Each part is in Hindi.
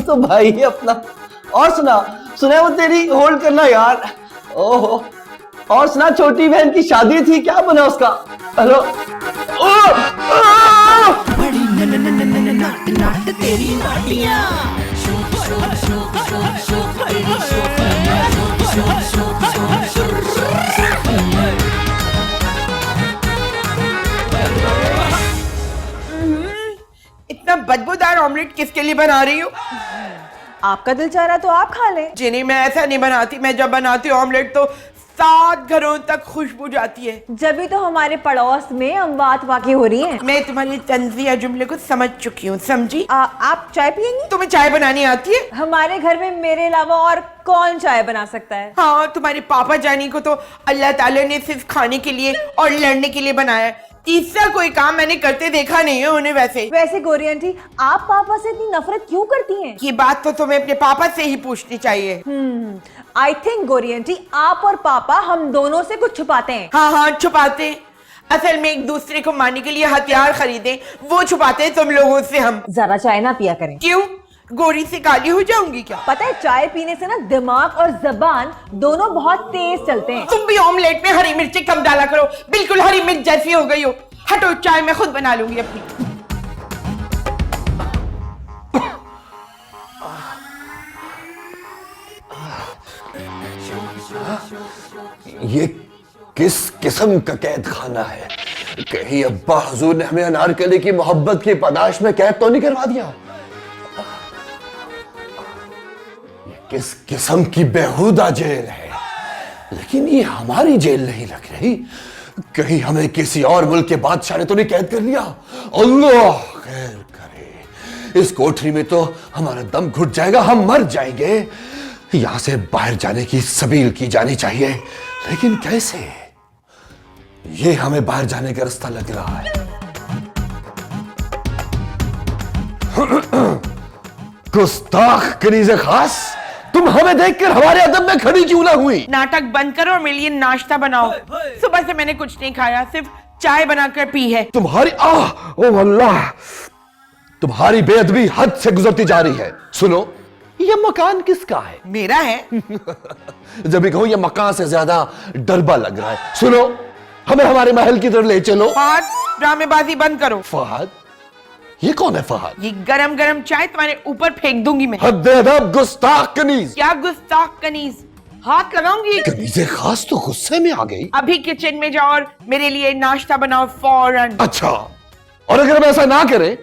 तो भाई है अपना। और सुना वो तेरी होल्ड करना यार। ओहो, और सुना छोटी बहन की शादी थी, क्या बना उसका? हेलो। बड़ी नाट नाट तेरी नाटियां। इतना बदबूदार ऑमलेट किसके लिए बना रही हूँ? आपका दिल चाह रहा तो आप खा लें। जी नहीं, मैं ऐसा नहीं बनाती। मैं जब बनाती हूँ ऑमलेट तो 7 घरों तक खुशबू जाती है। जब तो हमारे पड़ोस में अमवात वाकई हो रही है। मैं तुम्हारी तंजिया जुमले को समझ चुकी हूँ, समझी? आप चाय पियेंगी? तुम्हें चाय बनानी आती है? हमारे घर में मेरे अलावा और कौन चाय बना सकता है? हाँ, तुम्हारे पापा जानी को तो अल्लाह ताला ने सिर्फ खाने के लिए और लड़ने के लिए बनाया है। तीसरा कोई काम मैंने करते देखा नहीं है उन्हें। वैसे गौरी आंटी, आप पापा से इतनी नफरत क्यों करती हैं? ये बात तो तुम्हें अपने पापा से ही पूछनी चाहिए। आई थिंक गौरी आंटी, आप और पापा हम दोनों से कुछ छुपाते हैं। हाँ, छुपाते हैं। असल में एक दूसरे को मारने के लिए हथियार खरीदे, वो छुपाते हैं तुम लोगों से हम। जरा चाय ना पिया करें। क्यों? गोरी से काली हो जाऊंगी क्या? पता है, चाय पीने से ना दिमाग और जबान दोनों बहुत तेज चलते हैं। तुम भी ऑमलेट में हरी मिर्ची कम डाला करो, बिल्कुल हरी मिर्च जैसी हो गई हो। हटो, चाय मैं खुद बना लूंगी अपनी। ये किस किस्म का कैद खाना है? कहीं अब्बा हुजूर ने हमें अनारकली की मोहब्बत की पादाश में कैद तो नहीं करवा दिया? ये किस किस्म की बेहुदा जेल है? लेकिन ये हमारी जेल नहीं लग रही। कहीं हमें किसी और मुल्क के बादशाह ने तो नहीं कैद कर लिया? अल्लाह खैर करे। इस कोठरी में तो हमारा दम घुट जाएगा, हम मर जाएंगे। यहां से बाहर जाने की सबील की जानी चाहिए, लेकिन कैसे? ये हमें बाहर जाने का रास्ता लग रहा है। गुस्ताख कनीज़े खास, तुम हमें देखकर हमारे अदब में खड़ी क्यों ना हुई? नाटक बंद करो और मेरे लिए नाश्ता बनाओ। सुबह से मैंने कुछ नहीं खाया, सिर्फ चाय बनाकर पी है। तुम्हारी ओ अल्लाह, तुम्हारी बेअदबी हद से गुजरती जा रही है। सुनो, ये मकान किसका है? मेरा है। जब भी कहूं ये मकान से ज्यादा डरबा लग रहा है। सुनो, हमें हमारे महल की तरफ ले चलो। फहद, ड्रामेबाजी बंद करो। फहद? ये कौन है फहद? ये गरम गरम चाय तुम्हारे ऊपर फेंक दूंगी मैं। हद-ए-अदब गुस्ताख कनीज। क्या गुस्ताख कनीज? हाथ लगाऊंगी। कनीज़े खास तो गुस्से में आ गई। अभी किचन में जाओ और मेरे लिए नाश्ता बनाओ फौरन। अच्छा, और अगर हम ऐसा ना करें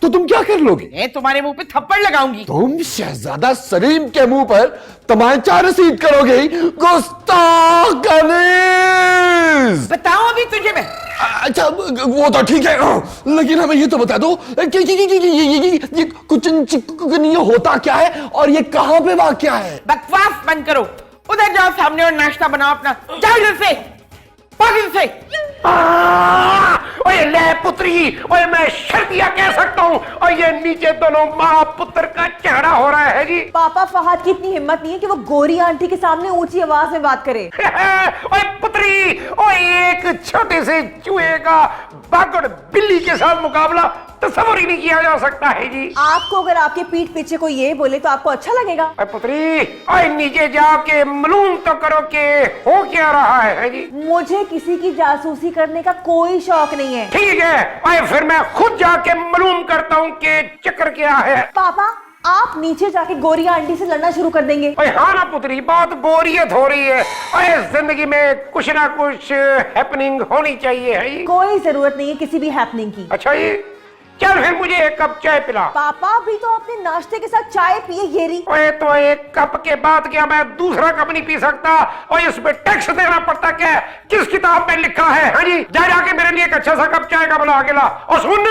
तो तुम क्या कर लोगे? मैं तुम्हारे मुंह पे थप्पड़ लगाऊंगी। तुम शहजादा सलीम के मुंह पर तमाचा रसीद करोगे? गुस्ताख कनीज। बताओ अभी तुझे मैं। अच्छा, वो तो ठीक है, लेकिन हमें ये तो बता दो कि ये कुचन चिकनी होता क्या है और ये कहां पे वाक़या है? बकवास बंद करो, उधर जाओ सामने और नाश्ता बनाओ अपना। जाओ इधर से, भाग इधर से। ओए ले पुत्री, ओए मैं शर्तिया कह सकता हूँ। और ये नीचे दोनों माँ पुत्र का चेहरा हो रहा है जी। पापा, फहद की इतनी हिम्मत नहीं है कि वो गोरी आंटी के सामने ऊंची आवाज में बात करे। ओए पुत्री, ओए एक छोटे से चूहे का बागड़ बिल्ली के साथ मुकाबला तस्वीर ही नहीं किया जा सकता है जी। आपको अगर आपके पीठ पीछे कोई ये बोले तो आपको अच्छा लगेगा? ओए पुत्री, ओए नीचे जाके मालूम तो करो कि हो क्या रहा है जी। मुझे किसी की जासूसी करने का कोई शौक नहीं है। ठीक है, ओए फिर मैं खुद जाके मालूम करता हूँ कि चक्कर क्या है। पापा, आप नीचे जाके गोरी आंटी से लड़ना शुरू कर देंगे? ओए हाँ ना पुत्री, बहुत बोरियत हो रही है। ओए जिंदगी में कुछ ना कुछ हैपनिंग होनी चाहिए है। कोई जरूरत नहीं है किसी भी हैपनिंग की। अच्छा जी, चल फिर मुझे एक कप चाय पिला। पापा, अभी तो आपने नाश्ते के साथ चाय पिए ये रही। ओए तो एक कप के बाद क्या मैं दूसरा कप नहीं पी सकता? और इसमें टैक्स देना पड़ता क्या? किस किताब में लिखा है? हाँ जी, जा जाके मेरे लिए एक अच्छा सा कप चाय का बना के ला। और सुन,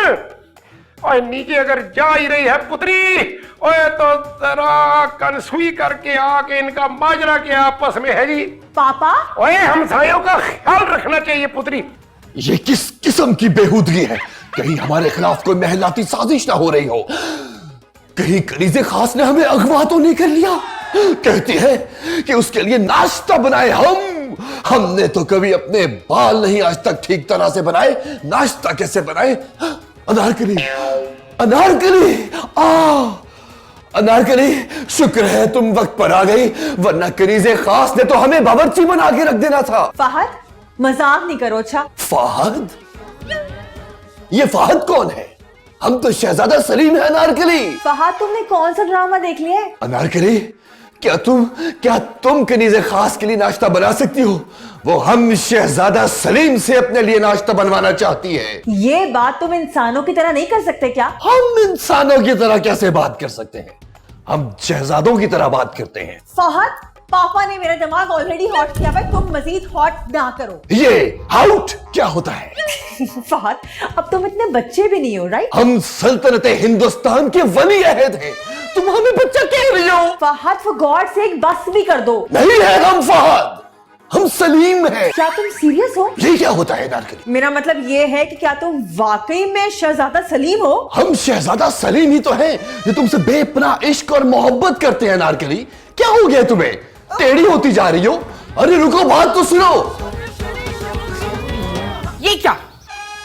और नीचे अगर जा ही रही है पुत्री, ओए तो जरा कनसुई करके आके इनका माजरा के आपस में है जी। पापा ओए हमसायों का ख्याल रखना चाहिए पुत्री। ये किस किस्म की बेहूदगी है? कहीं हमारे खिलाफ कोई महलाती साजिश ना हो रही हो? कहीं कनीज़े खास ने हमें अगवा तो नहीं कर लिया? कहती है कि उसके लिए नाश्ता बनाए हमने तो कभी अपने बाल नहीं आज तक ठीक तरह से बनाए, नाश्ता कैसे बनाए? अनारकली, अनारकली, अनारकली, शुक्र है तुम वक्त पर आ गई, वरना कनीज़े खास ने तो हमें बावर्ची बना के रख देना था। फहद मजाक नहीं करो। अच्छा फहद? ये फहद कौन है? हम तो शहजादा सलीम है अनारकली। फहद तुमने कौन सा ड्रामा देख लिया है? अनारकली, क्या तुम कनीज़े खास के लिए नाश्ता बना सकती हो? वो हम शहजादा सलीम से अपने लिए नाश्ता बनवाना चाहती है। ये बात तुम इंसानों की तरह नहीं कर सकते क्या? हम इंसानों की तरह कैसे बात कर सकते हैं? हम शहजादों की तरह बात करते हैं। फहद पापा ने मेरा दिमाग ऑलरेडी हॉट किया है, तुम मजीद हॉट ना करो। ये आउट क्या होता है? फहद अब तुम इतने बच्चे भी नहीं हो, राइट? हम सल्तनते हिंदुस्तान के वली अहद हैं, तुम हमें बच्चा कह रही हो? फहद फॉर गॉड सेक बस भी कर दो। नहीं है हम फहद, हम सलीम हैं। क्या तुम सीरियस हो? ये क्या होता है नारकली? मेरा मतलब ये है कि क्या तुम वाकई में शहजादा सलीम हो? हम शहजादा सलीम ही तो हैं जो तुमसे बेपनाह इश्क और मोहब्बत करते हैं। नारकली क्या हो गया तुम्हें? टेढ़ी होती जा रही हो? अरे रुको, बात तो सुनो। ये क्या,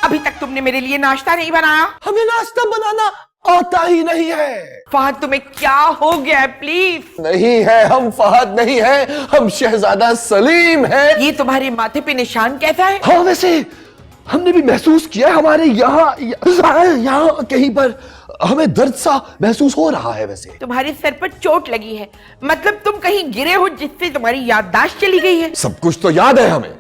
अभी तक तुमने मेरे लिए नाश्ता नहीं बनाया? हमें नाश्ता बनाना आता ही नहीं है। फहद तुम्हें क्या हो गया है? प्लीज। नहीं है, हम फहद नहीं है, हम शहजादा सलीम हैं। ये तुम्हारे माथे पे निशान कैसा है? हाँ वैसे हमने भी महसूस किया, हमारे यहाँ कहीं पर हमें दर्द सा महसूस हो रहा है। वैसे तुम्हारे सर पर चोट लगी है, मतलब तुम कहीं गिरे हो जिससे तुम्हारी याददाश्त चली गई है। सब कुछ तो याद है हमें।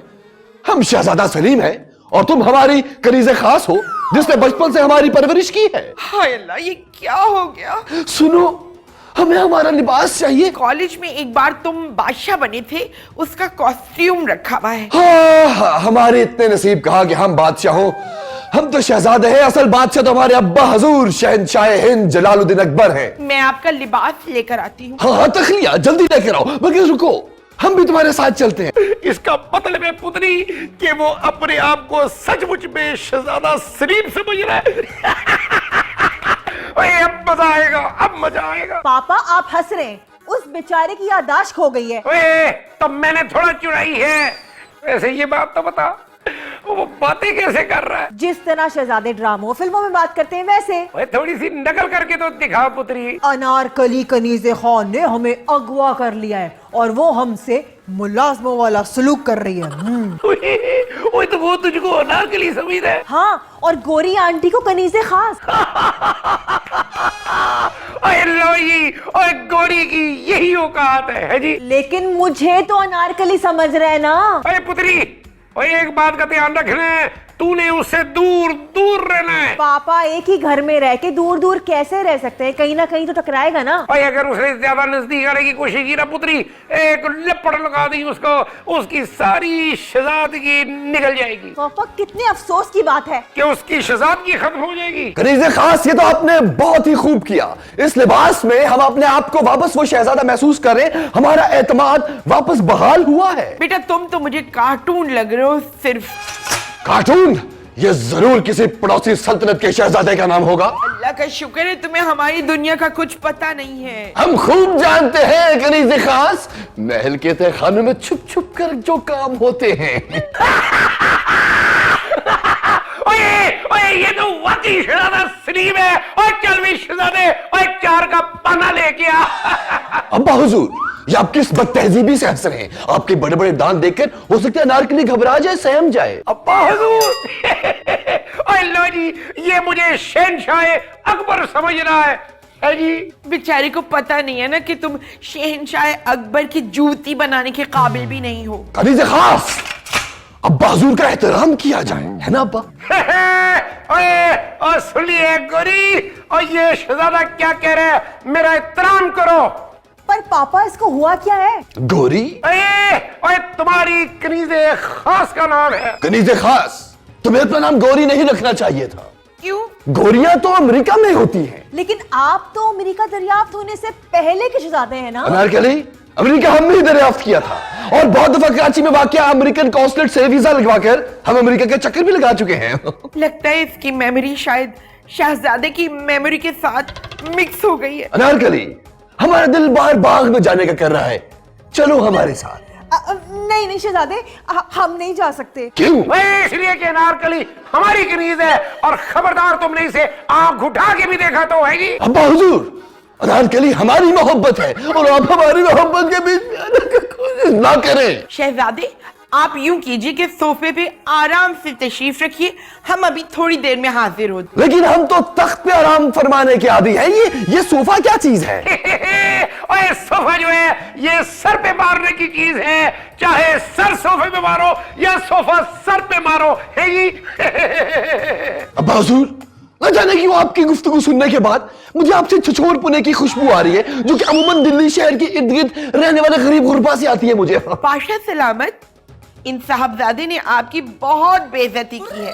हम शहजादा सलीम हैं और तुम हमारी कनीज़े खास हो जिसने बचपन से हमारी परवरिश की है। हाय अल्लाह, ये क्या हो गया? सुनो, हमें हमारा लिबास चाहिए। कॉलेज में एक बार तुम बादशाह बने थे, उसका कॉस्ट्यूम रखा हुआ है। हाँ, हमारे इतने नसीब कहा कि हम बादशाह हो। हम तो शहजादे हैं, असल बादशाह तो हमारे अब्बा हजूर शहनशाह हिंद जलालुद्दीन अकबर हैं। मैं आपका लिबास लेकर आती हूँ। हाँ तखलिया जल्दी लेकर आओ, मगर रुको, हम भी तुम्हारे साथ चलते हैं। इसका मतलब है पुत्री कि वो अपने आप को सचमुच में शहजादा सलीम समझ रहा है। ओए, अब मजा आएगा, अब मजा आएगा। पापा आप हंस रहे हैं, उस बेचारे की याददाश्त खो गई है। ओए, तब मैंने थोड़ा चुराई है। वैसे ये बात तो बता, वो बातें कैसे कर रहा है? जिस तरह शहजादे ड्रामों फिल्मों में बात करते हैं वैसे। ओए, थोड़ी सी नकल करके तो दिखा पुत्री। अनारकली कनीज़े खान ने हमें अगवा कर लिया है और वो हमसे मुलाजमों वाला सलूक कर रही है। ओए, तो वो तुझको अनारकली समझ रहा है। हाँ, और गोरी आंटी को कनीज़े खास। ओए लोई, ओए गोरी की यही औकात है जी। लेकिन मुझे तो अनारकली समझ रहे हैं ना। ओए पुत्री, ओए एक बात का ध्यान रखना है, तूने उससे दूर दूर रहना है। पापा एक ही घर में रह के दूर दूर कैसे रह सकते हैं? कहीं ना कहीं तो टकराएगा ना। ओए अगर उसने ज्यादा नजदीक आने की कोशिश की ना पुत्री, एक लपड़ लगा दी उसको, उसकी सारी शहजादगी निकल जाएगी। पापा कितने अफसोस की बात है कि उसकी शहजादगी खत्म हो जाएगी। कनीज़े खास, ये तो आपने बहुत ही खूब किया। इस लिबास में हम अपने आप को वापस वो शहजादा महसूस करें, हमारा एतमाद वापस बहाल हुआ है। बेटा तुम तो मुझे कार्टून लग रहे हो सिर्फ। कार्टून? ये जरूर किसी पड़ोसी सल्तनत के शहजादे का नाम होगा। अल्लाह का शुक्र है तुम्हें हमारी दुनिया का कुछ पता नहीं है। हम खूब जानते हैं कनीज़े खास, महल के तहखानों में छुप छुप कर जो काम होते हैं। ओए, ओए ये तो वाकई शहजादा सलीम है। ओए चल भी शहजादे, ओए चार का पाना लेके आ। अब्बा हुजूर, ये आप किस बदतहजीबी से हंस रहे हैं? आपके बड़े बड़े दांत देखकर हो सकता है अनारकली घबरा जाए, सहम जाए। अब्बा हुजूर, ओए लो जी, ये मुझे शहनशाह अकबर समझ रहा है जी। बेचारे को पता नहीं है ना कि तुम शहनशाह अकबर की जूती बनाने के काबिल भी नहीं हो। कनीज़े खास, अब्बा हुजूर का एहतराम किया जाए, है ना अब्बा? ओए सुनिए गोरी, और ये शहजादा क्या कह रहे हैं, मेरा एहतराम करो। पर पापा इसको हुआ क्या है? गोरी? ओए तुम्हारी कनीज़े खास का नाम है। कनीज़े खास, तुम्हें अपना नाम गोरी नहीं रखना चाहिए था। क्यों? गोरियां तो अमेरिका में होती हैं। लेकिन आप तो अमेरिका दरियाफ्त होने से पहले के शहजादे हैं ना। अनारकली, अमेरिका हमने ही दरियाफ्त किया था और बहुत दफा कराची में वाकया अमेरिकन कॉन्सुलेट से वीजा लगवाकर हम अमेरिका के चक्कर भी लगा चुके हैं। लगता है इसकी मेमोरी शायद शहजादे की मेमोरी के साथ मिक्स हो गई है। अनारकली, हमारा दिल बाहर बाग में जाने का कर रहा है, चलो हमारे साथ। नहीं नहीं शहजादे, हम नहीं जा सकते। क्यों? वही इसलिए कि अनारकली हमारी कनीज है और खबरदार तुमने इसे आंख उठा के भी देखा तो है जी। अब्बा हुजूर, अनारकली हमारी मोहब्बत है और आप हमारी मोहब्बत के बीच में आने की कोशिश ना करें। शहजादे आप यूं कीजिए कि सोफे पे आराम से तशरीफ रखिए, हम अभी थोड़ी देर में हाजिर हो। लेकिन हम तो तख्त पे आराम फरमाने के आदी हैं। ये सोफा क्या चीज है? ओए सोफा जो है ये सर पे मारने की चीज है, चाहे सर सोफे पे मारो या सोफा सर पे मारो है जी। अब्बा हुजूर, न जाने क्यों आपकी गुफ्तगू सुनने के बाद मुझे आपसे छछोर पुने की खुशबू आ रही है, जो कि अमूमन दिल्ली शहर के इर्द गिर्द रहने वाले गरीब गुरबा से आती है मुझे। पाशा सलामत, इन साहबजादे ने आपकी बहुत बेइज्जती की है।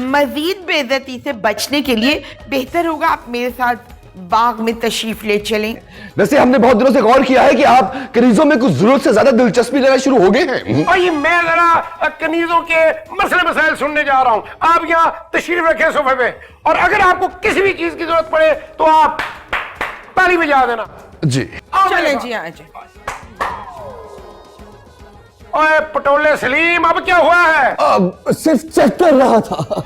मजीद बेइज्जती से बचने के लिए बेहतर होगा आप मेरे साथ बाग में तशरीफ ले चलें। वैसे हमने बहुत दिनों से गौर किया है कि आप कनीजों में कुछ जरूरत से ज्यादा दिलचस्पी लेना शुरू हो गए हैं। और ये मैं जरा कनीजों के मसले मसाइल सुनने जा रहा हूं, आप यहाँ तशरीफ रखें सोफे पे, और अगर आपको किसी भी चीज की जरूरत पड़े तो आप ताली बजा देना जी। चलें जी आज। ओए पटोले सलीम, अब क्या हुआ है? अब सिर्फ चेक कर रहा था।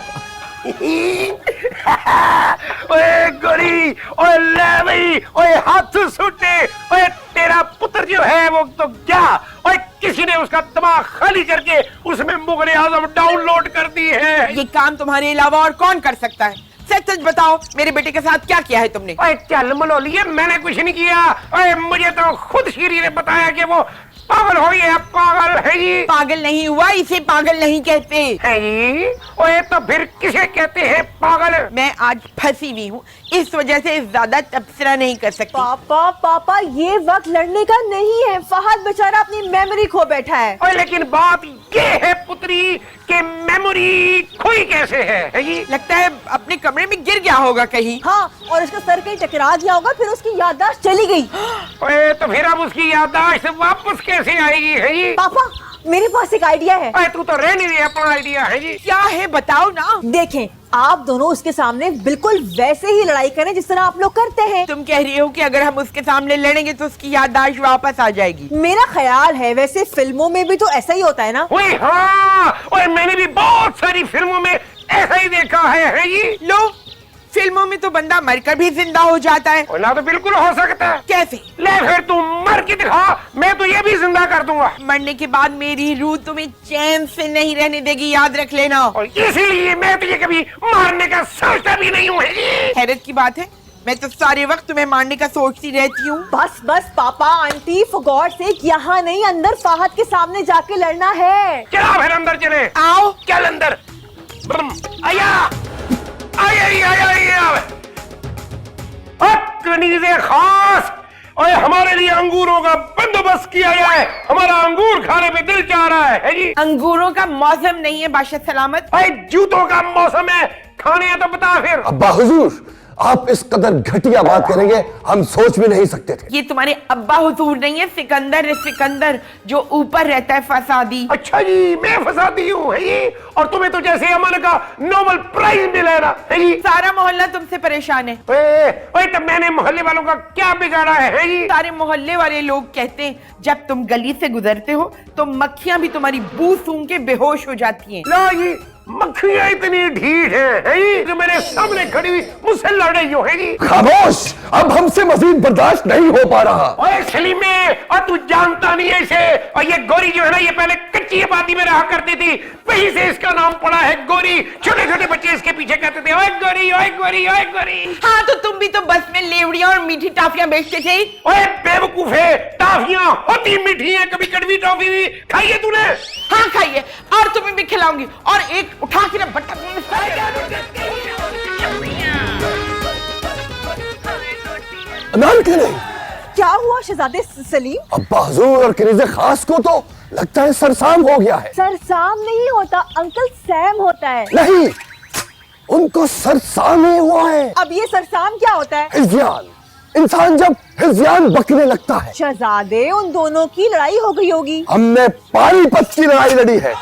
ओए गोरी, ओए ले भाई, ओए हाथ सूटे, ओए तेरा पुत्र जो है वो तो क्या, ओए किसी ने उसका दिमाग खाली करके उसमें मुगल आजम डाउनलोड कर दी है। ये काम तुम्हारे अलावा और कौन कर सकता है? सच सच बताओ, मेरे बेटे के साथ क्या किया है तुमने? ओए चल मनोलिए, मैंने कुछ नहीं किया। ओए मुझे तो खुद शीरी ने बताया कि वो पागल हो गया। पागल है जी? पागल नहीं हुआ, इसे पागल नहीं कहते है जी। ओए तो फिर किसे कहते हैं पागल? मैं आज फंसी हुई हूँ, इस वजह से ज्यादा तबसरा नहीं कर सकती। पापा पापा, ये वक्त लड़ने का नहीं है। फहद बेचारा अपनी मेमोरी खो बैठा है। ओए लेकिन बात ये है पुत्री कि मेमोरी खोई कैसे है जी? लगता है अपने कमरे में गिर गया होगा कहीं। हाँ, और उसका सर कहीं टकरा गया होगा, फिर उसकी याददाश्त चली गई। ओए तो फिर अब उसकी याददाश्त वापस कैसे आएगी है जी? पापा, मेरे पास एक आइडिया है। ओए तू तो रह नहीं रही, अपना आइडिया है जी। क्या है बताओ ना। देखें, आप दोनों उसके सामने बिल्कुल वैसे ही लड़ाई करें जिस तरह आप लोग करते हैं। तुम कह रही हो कि अगर हम उसके सामने लड़ेंगे तो उसकी याददाश्त वापस आ जाएगी? मेरा ख्याल है, वैसे फिल्मों में भी तो ऐसा ही होता है ना। ओए हाँ, ओए मैंने भी बहुत सारी फिल्मों में ऐसा ही देखा है जी। लो, फिल्मों में तो बंदा मरकर भी जिंदा हो जाता है। ना तो बिल्कुल हो सकता है। कैसे? ले फिर तू मर के दिखा, मैं तो ये भी जिंदा कर दूंगा। मरने के बाद मेरी रूह तुम्हें चैन से नहीं रहने देगी, याद रख लेना। और इसीलिए मैं तो ये कभी मारने का सोचता भी नहीं हूँ। हैरत की बात है, मैं तो सारे वक्त तुम्हें मारने का सोचती रहती हूँ। बस बस पापा आंटी, फॉर गॉड सेक, यहाँ नहीं, अंदर फहद के सामने जाके लड़ना है। चला फिर अंदर चले। आओ। चल अंदर। आया आया आया आया। कनीज़े खास, ओए हमारे लिए अंगूरों का बंदोबस्त किया जाए, हमारा अंगूर खाने पे दिल चाह रहा है जी। अंगूरों का मौसम नहीं है बादशाह सलामत। भाई जूतों का मौसम है, खाने हैं तो बता फिर। अब्बा हुजूर, आप इस कदर घटिया बात करेंगे हम सोच भी नहीं सकते थे। ये तुम्हारे अब्बा हुजूर नहीं है, सिकंदर सिकंदर जो ऊपर रहता है फसादी। अच्छा जी, मैं फसादी हूँ है ये, और तुम्हें तो जैसे अमन का नोबेल प्राइज मिला ना है जी। सारा मोहल्ला तुमसे परेशान है। ओए तो मैंने मोहल्ले वालों का क्या बिगाड़ा है जी? सारे मोहल्ले वाले लोग कहते हैं जब तुम गली से गुजरते हो तो मक्खियां भी तुम्हारी बू सूंघ के बेहोश हो जाती हैं। लो जी, मक्खियां इतनी ढीठ हैं जो मेरे सामने खड़ी हुई मुझसे लड़ रही हो है जी। खामोश, अब हमसे मजीद बर्दाश्त नहीं हो पा रहा। ओए सलीमे, और तू जानता नहीं है इसे, और ये गोरी जो है ना, ये पहले कच्ची आबादी में रहा करती थी, वहीं से इसका नाम पड़ा है गोरी। छोटे छोटे बच्चे इसके पीछे कहते थे ओए गोरी ओए गोरी ओए गोरी। हाँ तो तुम भी तो बस में लेवड़ियां और मीठी टाफियां बेचते थे। ओए बेवकूफे, टाफियां होती मीठी हैं, कभी कड़वी टॉफी भी खाई है तूने? हाँ खाइए, और तुम्हें भी खिलाऊंगी, और एक उठा के ना बट्टा। अनारकली, क्या हुआ शहजादे सलीम? अब्बा हुजूर और कनीज़े खास को तो लगता है सरसाम हो गया है। सर साम नहीं होता, अंकल सैम होता है। नहीं, उनको सरसाने हुआ है। अब ये सरसाम क्या होता है? हिज़्यान। इंसान जब हिज़्यान बकने लगता है। शहजादे, उन दोनों की लड़ाई हो गई होगी। हमने पानीपत की लड़ाई लड़ी है,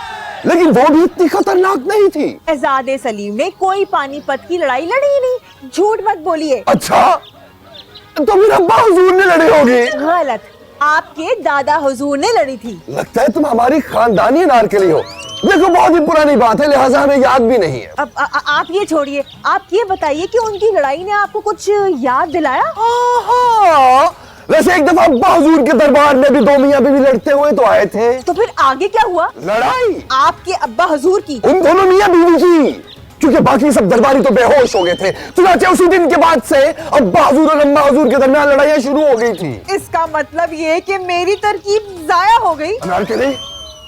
लेकिन वो भी इतनी खतरनाक नहीं थी। शहजादे सलीम ने कोई पानीपत की लड़ाई लड़ी ही नहीं, झूठ मत बोलिए। अच्छा, तो फिर अब्बा हुजूर ने लड़ी होगी। गलत, आपके दादा हुजूर ने लड़ी थी। लगता है तुम हमारी खानदानी अनारकली हो। देखो बहुत ही पुरानी बात है, लिहाजा हमें याद भी नहीं है। अब आप ये छोड़िए, आप ये बताइए कि उनकी लड़ाई ने आपको कुछ याद दिलाया? हाँ, वैसे एक दफा अब्बा हुजूर के दरबार में भी दो मियां बीवी लड़ते हुए तो आए थे। तो फिर आगे क्या हुआ? लड़ाई आपके अब्बा हुजूर की? उन दोनों मियां बीवी की, क्योंकि बाकी सब दरबारी तो बेहोश हो गए थे। चुनाचे उसी दिन के बाद से अब्बा हुजूर और अम्मा हुजूर के दरमियान लड़ाइयां शुरू हो गई थी। इसका मतलब ये कि मेरी तरकीब जाया हो गई। अनारकली,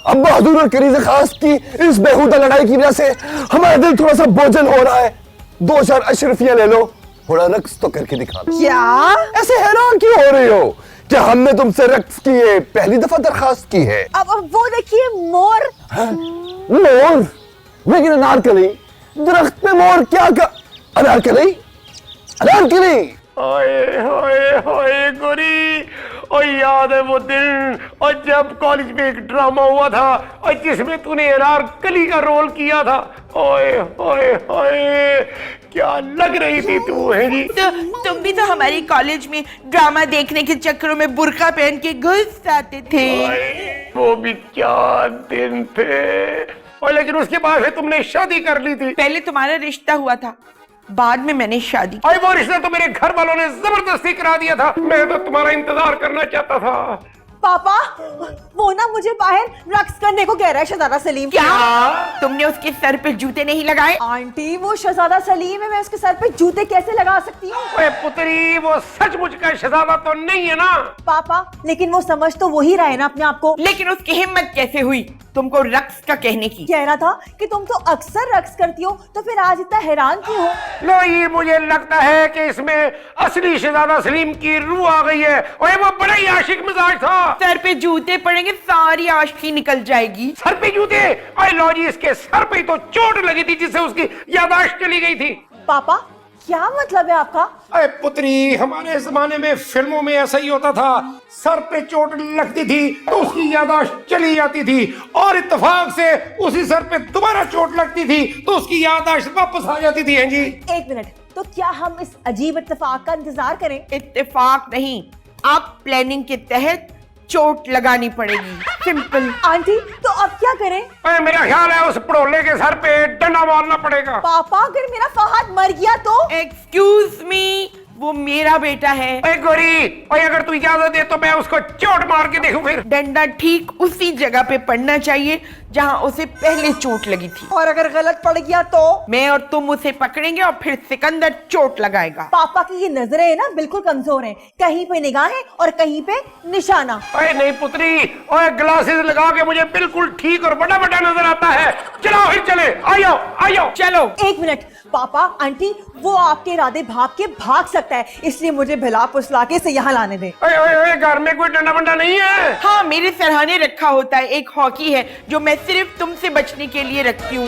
अब्बा हुजूर और करीज़े खास की इस बेहुदा लड़ाई की वजह से हमारा दिल थोड़ा सा बोझल हो रहा है। 2-4 अशरफियां ले लो, थोड़ा रक्स तो करके दिखा दो। क्या? ऐसे हैरान क्यों हो रही हो? क्या हमने तुमसे रक्स की ये पहली दफा दरखास्त की है? अब वो देखिए, मोर। मोर? लेकिन अनारकली, दरख्त पे मोर क्या कर? अनारकली, अनारकली, ओए होए होए गोरी, और याद है वो दिन और जब कॉलेज में एक ड्रामा हुआ था और जिसमें तूने अनारकली का रोल किया था। ओए होए होए, क्या लग रही थी तू, है जी? तो तुम भी तो हमारे कॉलेज में ड्रामा देखने के चक्करों में बुर्का पहन के घुस आते थे। ओए, वो भी क्या दिन थे। और लेकिन उसके बाद फिर तुमने शादी कर ली थी। पहले तुम्हारा रिश्ता हुआ था, बाद में मैंने शादी की। और वो रिश्ता तो मेरे घर वालों ने जबरदस्ती करा दिया था। मैं तो तुम्हारा इंतजार करना चाहता था। पापा, वो ना मुझे बाहर रक्स करने को कह रहा है शहजादा सलीम। क्या तुमने उसके सर पे जूते नहीं लगाए? आंटी, वो शहजादा सलीम है, मैं उसके सर पे जूते कैसे लगा सकती हूँ? ओए पुत्री, वो सचमुच का शहजादा तो नहीं है ना? पापा, लेकिन वो समझ तो वही रहा है ना अपने आप को। लेकिन उसकी हिम्मत कैसे हुई तुमको रक्स का कहने की? कह रहा था कि तुम तो अक्सर रक्स करती हो, तो फिर आज इतना हैरान क्यों हो? लो, ये मुझे लगता है कि इसमें असली शहजादा सलीम की रूह आ गई है। ओए, वो बड़ा ही आशिक मिजाज था। सर पे जूते पड़ेंगे, सारी आशिकी निकल जाएगी। सर पे जूते? ओए लो जी, इसके सर पे तो चोट लगी थी जिससे उसकी याददाश्त चली गई थी। पापा, क्या मतलब है आपका? अरे पुत्री, हमारे जमाने में फिल्मों में ऐसा ही होता था। सर पे चोट लगती थी तो उसकी याददाश्त चली जाती थी, और इत्तेफाक से उसी सर पे दोबारा चोट लगती थी तो उसकी याददाश्त वापस आ जाती थी। हैं जी? 1 मिनट, तो क्या हम इस अजीब इत्तेफाक का इंतजार करें? इत्तेफाक नहीं, आप प्लानिंग के तहत चोट लगानी पड़ेगी, सिंपल। आंटी, तो अब क्या करें? ओए, मेरा ख्याल है उस पड़ोले के सर पे डंडा मारना पड़ेगा। पापा, अगर मेरा फहद मर गया तो? एक्सक्यूज मी, वो मेरा बेटा है। ओए गोरी, ओए अगर तू इजाजत दे तो मैं उसको चोट मार के देखूं फिर। डंडा ठीक उसी जगह पे पड़ना चाहिए जहां उसे पहले चोट लगी थी। और अगर गलत पड़ गया तो? मैं और तुम उसे पकड़ेंगे और फिर सिकंदर चोट लगाएगा। पापा की ये नजरें है ना बिल्कुल कमजोर हैं, कहीं पे निगाहें और कहीं पे निशाना। ओए नहीं पुत्री, ओए ग्लासेस लगा के मुझे बिल्कुल ठीक और बड़ा बड़ा नजर आता है। चलो फिर चले, आयो आयो। चलो। 1 मिनट, पापा आंटी, वो आपके इरादे भाप के भाग सकता है, इसलिए मुझे भिला पुसला के इसे यहाँ लाने दे। ओए ओए ओए, घर में कोई डंडा बंडा नहीं है? हाँ, मेरे सरहाने रखा होता है, एक हॉकी है जो मैं सिर्फ तुमसे बचने के लिए रखती हूँ।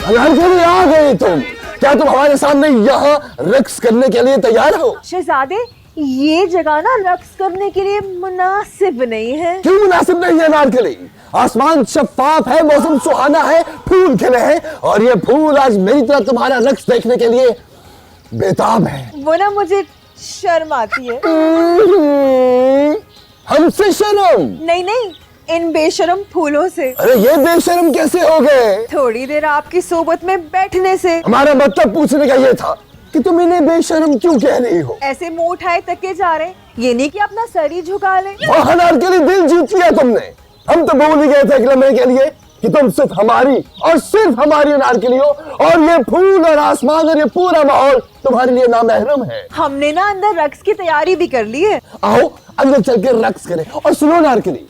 अनारकली, आ गई तुम। क्या तुम हमारे सामने यहाँ रक्स करने के लिए तैयार हो? शहजादे, ये जगह ना रक्स करने के लिए मुनासिब नहीं है। क्यों मुनासिब नहीं है अनारकली? आसमान शफाफ है, मौसम सुहाना है, फूल खिले हैं, और ये फूल आज मेरी तरह तुम्हारा रक्स देखने के लिए बेताब है। वो ना मुझे शर्म आती है। हमसे शर्म? नहीं नहीं, इन बेशरम फूलों से। अरे ये बेशर्म कैसे हो गए? थोड़ी देर आपकी सोबत में बैठने से। हमारा मतलब पूछने का ये था कि तुम इन्हें बेशर्म क्यों कह रही हो? ऐसे मुंह उठाए तके जा रहे, ये नहीं कि अपना सर ही झुका ले। वाह अनारकली, दिल जीत लिया तुमने। हम तो भूल ही गए थे एक लम्हे के लिए कि तुम सिर्फ हमारी और सिर्फ हमारी अनारकली हो, और ये फूल और आसमान और ये पूरा माहौल तुम्हारे लिए नामहरम है। हमने ना अंदर रक्स की तैयारी भी कर ली है। आओ अंदर चल के रक्स करें। और सुनो अनारकली,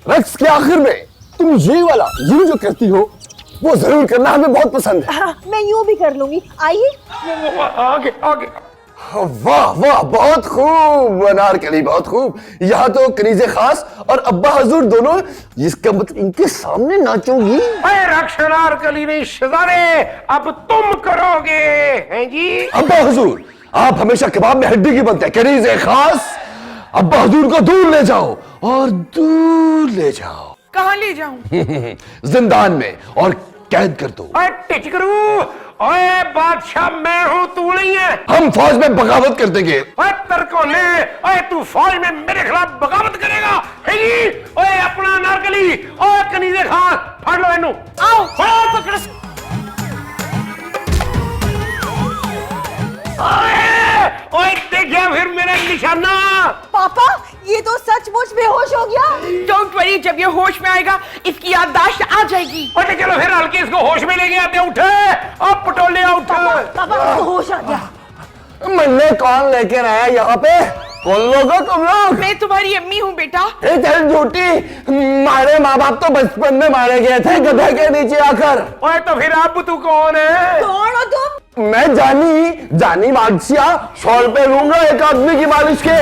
रक्स के आखिर में तुम ये वाला यूं जो करती हो वो जरूर करना, हमें बहुत पसंद है। हाँ, मैं यूं भी कर लूंगी, आइए। आगे आगे। वाह वाह, बहुत खूब अनारकली, बहुत खूब। यहाँ तो कनीज़े खास और अब्बा हजूर दोनों, जिसका मतलब इनके सामने नाचोगी। ओए रक्षणा, अनारकली नहीं शहजादे, अब तुम करोगे, हैं जी? अब्बा हुजूर, आप हमेशा कबाब में हड्डी की बनते हैं, करीज है खास। अब्बा हुजूर को दूर ले जाओ और दूर ले जाओ। कहाँ ले जाऊं? जिंदान में और कैद कर दो। ओए टिचकरू, ओए बादशाह मैं हूं, तू नहीं है। हम फौज में बगावत कर देंगे। ओए तरकोले, ओए तू फौज में मेरे खिलाफ बगावत करेगा, है जी? ओए अपना अनारकली, ओए कनीजे खान, फाड़ लो इन्हू। आओ ओए पकड़। ओए देखिए फिर मेरा निशाना। पापा ये तो सचमुच बेहोश हो गया। डोंट वरी, जब ये होश में आएगा इसकी याददाश्त आ जाएगी। ओए चलो फिर हल्के इसको होश में लेके आते, उठे अब पटोले उठ। पापा उसको होश आ गया। मन्ने कौन लेकर आया यहाँ पे? कौन लोग हो तुम लोग? मैं तुम्हारी अम्मी हूँ बेटा। चल झूठी, हमारे माँ बाप तो बचपन में मारे गए थे गधे के नीचे आकर। ओए तो फिर अब तू कौन है? कौन हो तुम? मैं जानी बादशाह, 100 रुपए लूंगा एक आदमी की मालिश के।